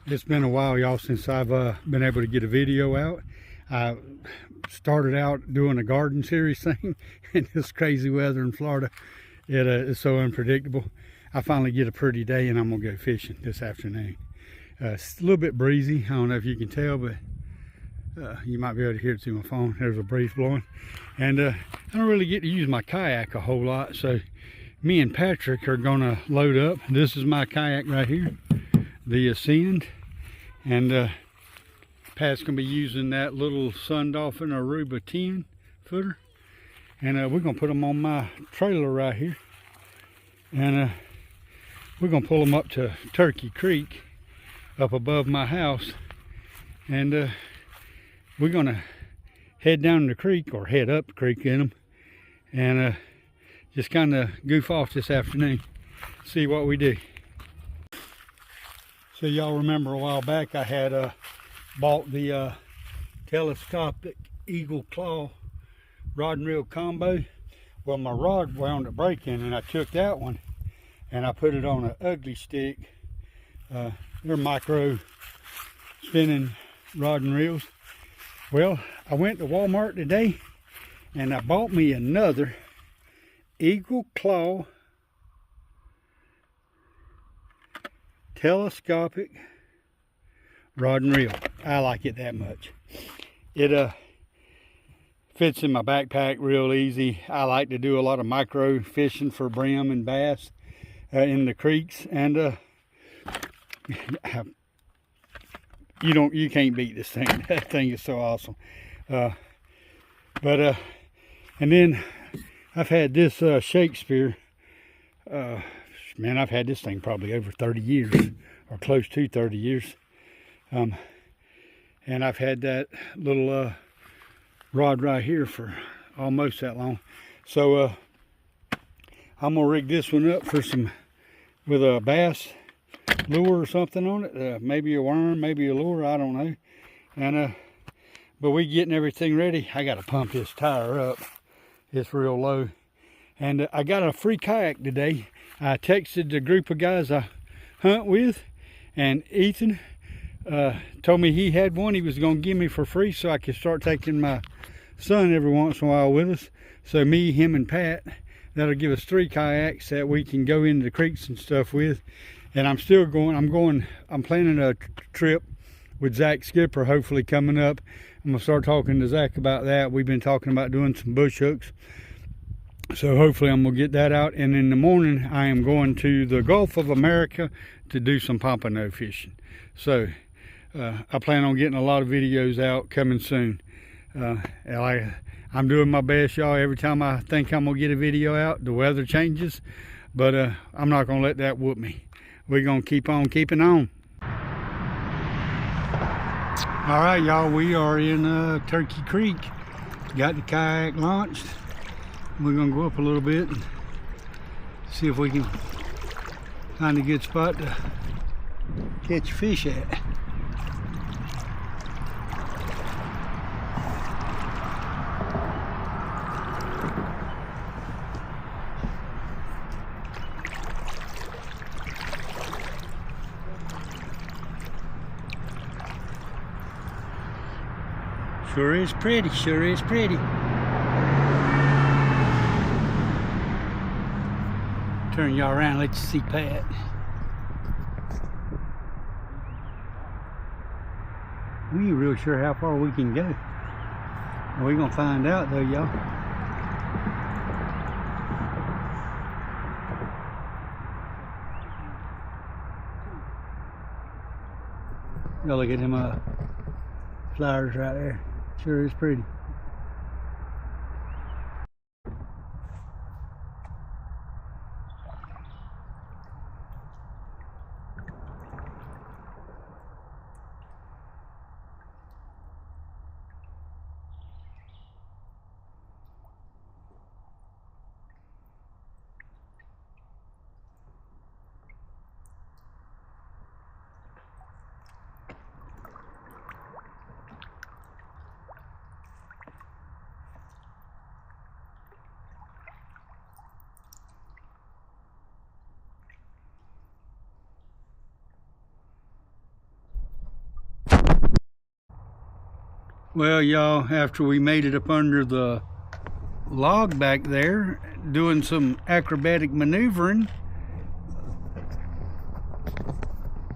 It's been a while, y'all, since I've been able to get a video out. I started out doing a garden series thing in this crazy weather in Florida. It is so unpredictable. I finally get a pretty day and I'm gonna go fishing this afternoon. It's a little bit breezy. I don't know if you can tell, but you might be able to hear it through my phone. There's a breeze blowing. And I don't really get to use my kayak a whole lot, so me and Patrick are gonna load up. This is my kayak right here, the Ascend, and Pat's gonna be using that little Sun Dolphin Aruba 10 footer, and we're gonna put them on my trailer right here, and we're gonna pull them up to Turkey Creek up above my house, and we're gonna head down the creek, or head up the creek in them, and just kind of goof off this afternoon, see what we do. So y'all remember a while back I had bought the telescopic Eagle Claw rod and reel combo. Well, my rod wound up breaking, and I took that one and I put it on an ugly stick. They're micro spinning rod and reels. Well, I went to Walmart today and I bought me another Eagle Claw telescopic rod and reel. I like it that much. It fits in my backpack real easy. I like to do a lot of micro fishing for brim and bass in the creeks, and you can't beat this thing. That thing is so awesome. And then I've had this Shakespeare. Man, I've had this thing probably over 30 years, or close to 30 years. And I've had that little rod right here for almost that long. So I'm gonna rig this one up for with a bass lure or something on it. Maybe a worm, maybe a lure, I don't know. And but we getting everything ready. I gotta pump this tire up. It's real low. And I got a free kayak today. I texted the group of guys I hunt with, and Ethan told me he had one he was going to give me for free so I could start taking my son every once in a while with us. So me, him, and Pat, that'll give us 3 kayaks that we can go into the creeks and stuff with. And I'm still going, I'm planning a trip with Zach Skipper hopefully coming up. I'm going to start talking to Zach about that. We've been talking about doing some bush hooks. So hopefully I'm gonna get that out, and in the morning I am going to the Gulf of America to do some pompano fishing. So I plan on getting a lot of videos out coming soon. I'm doing my best, y'all. Every time I think I'm gonna get a video out, the weather changes, but I'm not gonna let that whoop me. We're gonna keep on keeping on. All right, y'all, we are in Turkey Creek. Got the kayak launched. We're gonna go up a little bit and see if we can find a good spot to catch fish at. Sure is pretty, sure is pretty. Turn y'all around, let you see Pat. We ain't real sure how far we can go. We're gonna find out though, y'all. Y'all look at them flowers right there. Sure is pretty. Well, y'all, after we made it up under the log back there, doing some acrobatic maneuvering,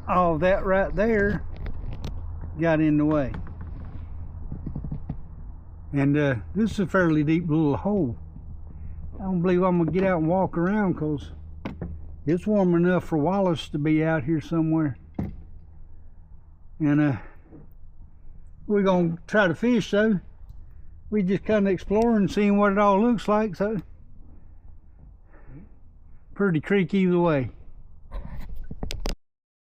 all that right there got in the way. And this is a fairly deep little hole. I don't believe I'm gonna get out and walk around because it's warm enough for Wallace to be out here somewhere. And we're gonna try to fish though. We just kind of exploring, seeing what it all looks like. So pretty creek either way.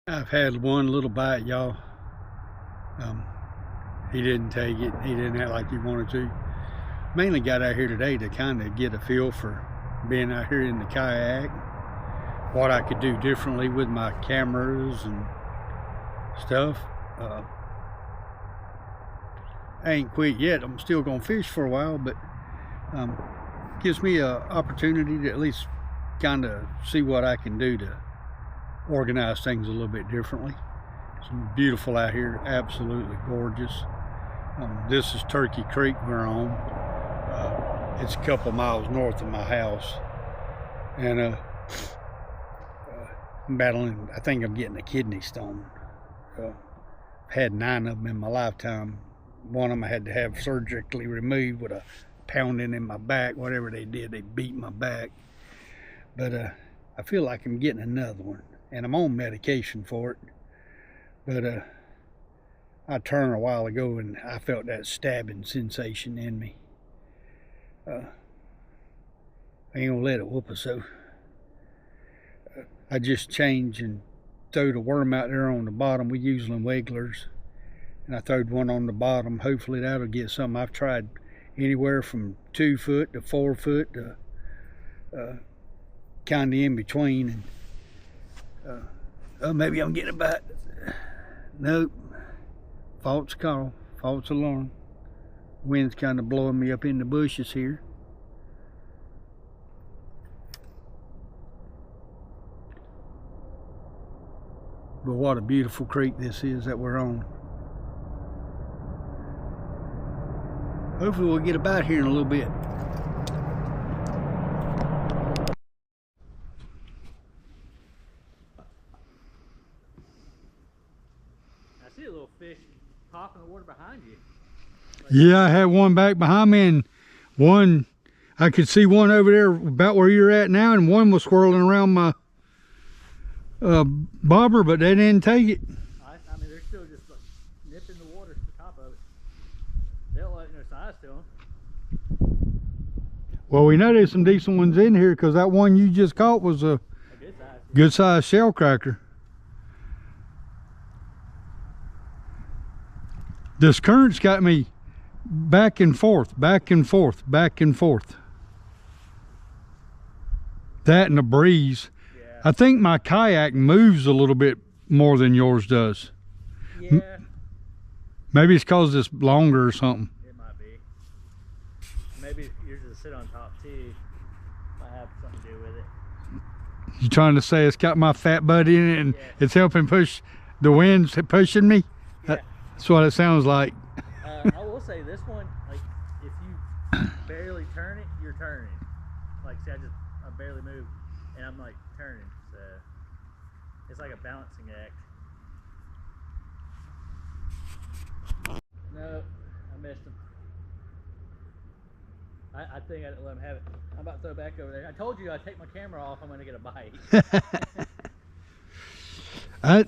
I've had one little bite, y'all. He didn't take it. He didn't act like he wanted to. Mainly got out here today to kind of get a feel for being out here in the kayak, what I could do differently with my cameras and stuff. I ain't quit yet. I'm still gonna fish for a while, but gives me an opportunity to at least kind of see what I can do to organize things a little bit differently. It's beautiful out here, absolutely gorgeous. This is Turkey Creek we're on. It's a couple miles north of my house, and I'm battling. I think I'm getting a kidney stone. I've had 9 of them in my lifetime. One of them I had to have surgically removed with a pounding in my back. Whatever they did, they beat my back. But I feel like I'm getting another one, and I'm on medication for it. But I turned a while ago and I felt that stabbing sensation in me. I ain't gonna let it whoop us, so I just changed and threw the worm out there on the bottom. We use them wigglers, and I throwed one on the bottom. Hopefully that'll get something. I've tried anywhere from 2 foot to 4 foot to kind of in between. And oh, maybe I'm getting a bite. Nope. False call. False alarm. Wind's kind of blowing me up in the bushes here. But what a beautiful creek this is that we're on. Hopefully we'll get a bite here in a little bit. I see a little fish popping in the water behind you. Yeah, I had one back behind me, and one, I could see one over there about where you're at now, and one was swirling around my bobber, but they didn't take it. I mean, they're still just like nipping the water to the top of it. They'll let their size to them. Well, we know there's some decent ones in here because that one you just caught was a good size shell cracker. This current's got me back and forth, back and forth, back and forth. That and the breeze. Yeah. I think my kayak moves a little bit more than yours does. Yeah. Maybe it's because it's longer or something. It might be. Maybe yours is sit on top too. Might have something to do with it. You trying to say it's got my fat butt in it and Yeah. it's helping push the wind's pushing me? Yeah. That's what it sounds like. I will say this one, like if you barely turn it, you're turning. Like see, I barely move, and I'm like turning. So it's like a balancing act. No, I missed him. I think I didn't let him have it. I'm about to throw it back over there. I told you I'd take my camera off. I'm gonna get a bite.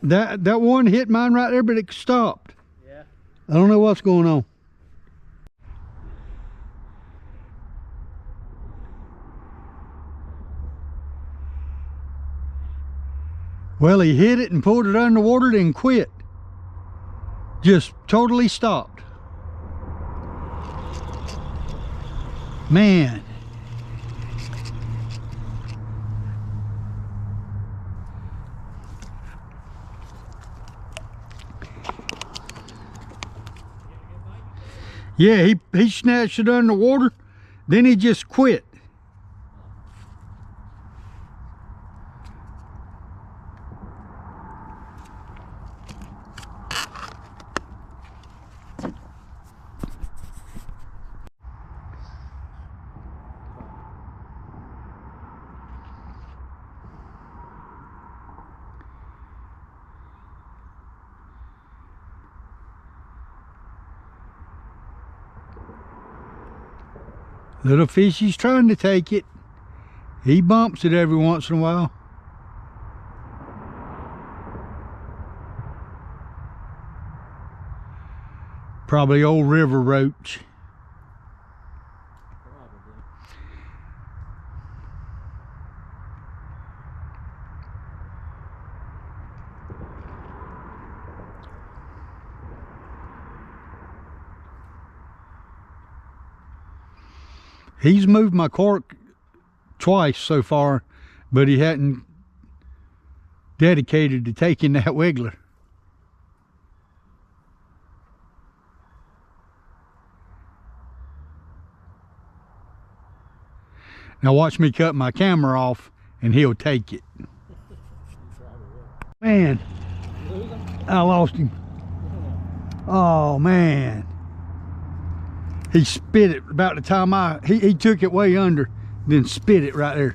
That one hit mine right there, but it stopped. Yeah. I don't know what's going on. Well, he hit it and pulled it underwater and quit. Just totally stopped. Man. Yeah, he snatched it underwater, then he just quit. Little fishy's trying to take it. He bumps it every once in a while. Probably old river roach. Probably. He's moved my cork twice so far, but he hadn't dedicated to taking that wiggler. Now watch me cut my camera off and he'll take it. Man, I lost him. Oh man. He spit it about the time he took it way under, then spit it right there.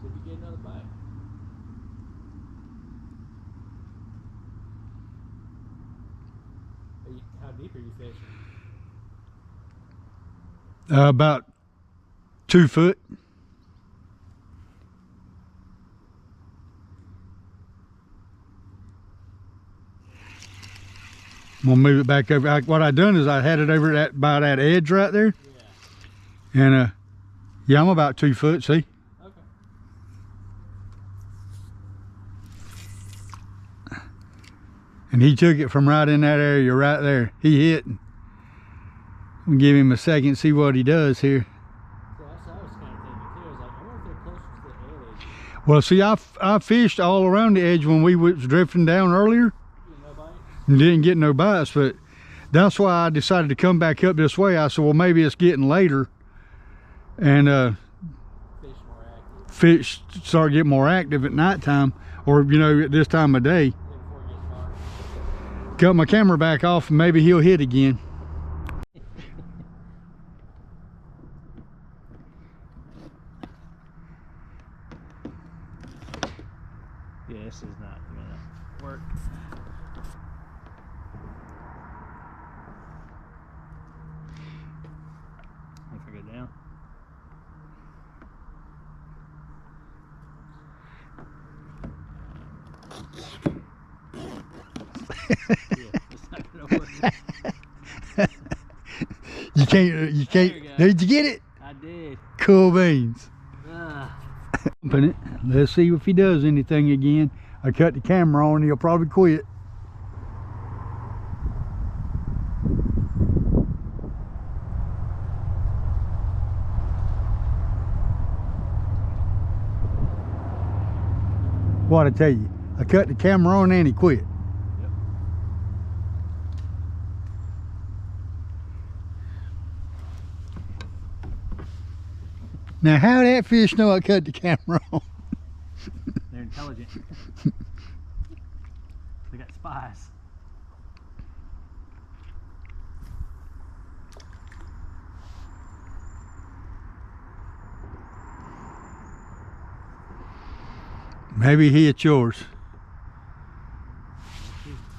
Did you get another bite? How deep are you fishing? About 2 foot. I'm gonna move it back over. What I done is I had it over by that edge right there. Yeah. And yeah, I'm about 2 foot, see? Okay. And he took it from right in that area right there. He hit. I'll give him a second, see what he does here. So that's what I was kind of thinking too. I was like, I wonder if they're closer to the edge. Well, see, I fished all around the edge when we was drifting down earlier. No bites? And didn't get no bites, but that's why I decided to come back up this way. I said, well, maybe it's getting later and Fish more active. fish start getting more active at nighttime, or you know, at this time of day. Yeah, before it gets dark. Cut my camera back off and maybe he'll hit again. Yeah, this is not gonna work. If I go down. Yeah, it's not gonna work. You can't, There you go. did you get it? I did. Cool beans. Ah. Open it. Let's see if he does anything again. I cut the camera on, he'll probably quit. What I tell you, I cut the camera on and he quit. Yep. Now how that fish know I cut the camera on? They're intelligent. They got spies. Maybe he hit yours.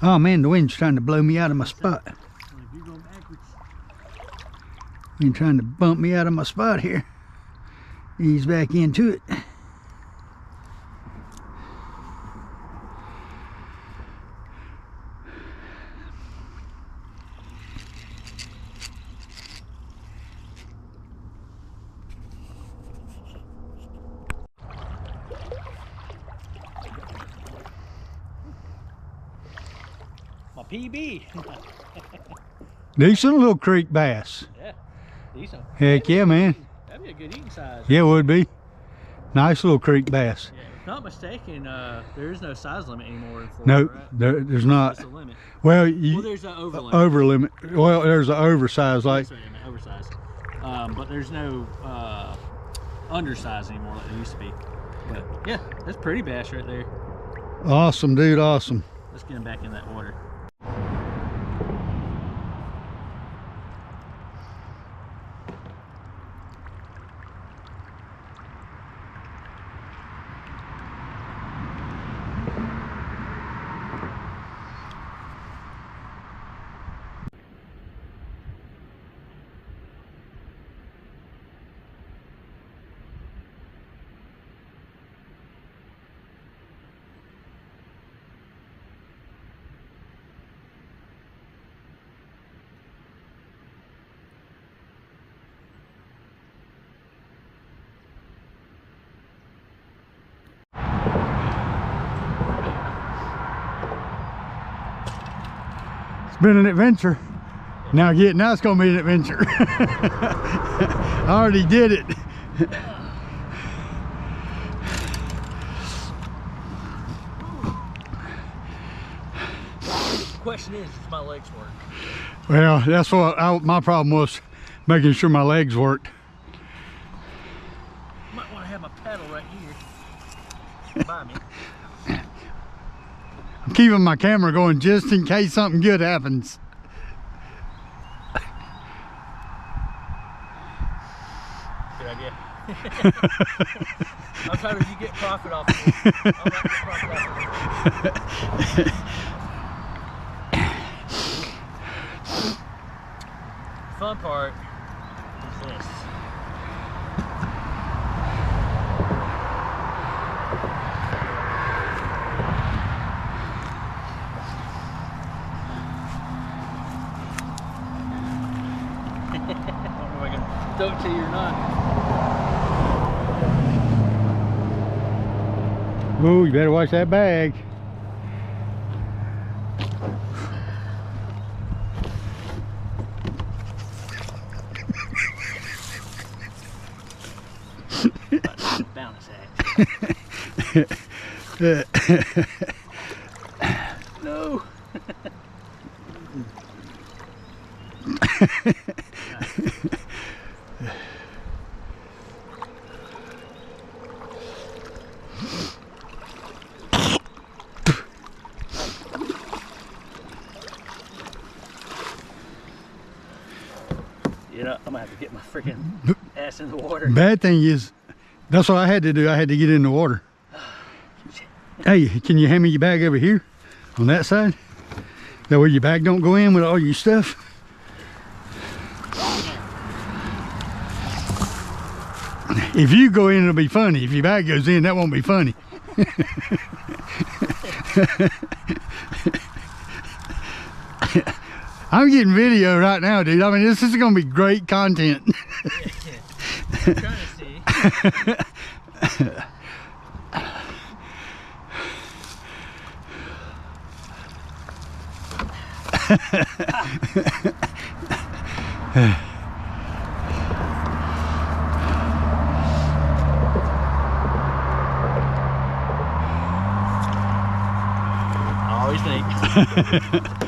Oh man, the wind's trying to blow me out of my spot. Well, if you're going backwards. He's trying to bump me out of my spot here. Ease back into it. My PB. Decent little creek bass. Yeah, decent. Heck yeah, man. That'd be a good eating size. Yeah, it would be. Nice little creek bass. Yeah, if not mistaken, there is no size limit anymore in Florida, No, right? there's not. That's a limit. Well, Well, there's an over limit. over limit. Well, there's an oversized, like. Sorry, I meant oversized. But there's no undersize anymore like there used to be. But yeah, that's pretty bass right there. Awesome, dude. Awesome. Let's get him back in that water. It's been an adventure. Now it's gonna be an adventure. I already did it. The question is, does my legs work? Well, that's what my problem was, making sure my legs worked. Might want to have my pedal right here by me. I'm keeping my camera going just in case something good happens. Good idea. I'm trying to get profit off of it. I'm not getting profit off of it. Fun part is this. I don't know if I can throw it to you or not. Ooh, you better watch that bag. Bounce act. No. You know, I'm gonna have to get my freaking ass in the water. Bad thing is, that's what I had to do. I had to get in the water. Hey, can you hand me your bag over here on that side? That way your bag don't go in with all your stuff. If you go in, it'll be funny. If your bag goes in, that won't be funny. I'm getting video right now, dude. I mean, this is gonna be great content. I'm trying to see. I always think.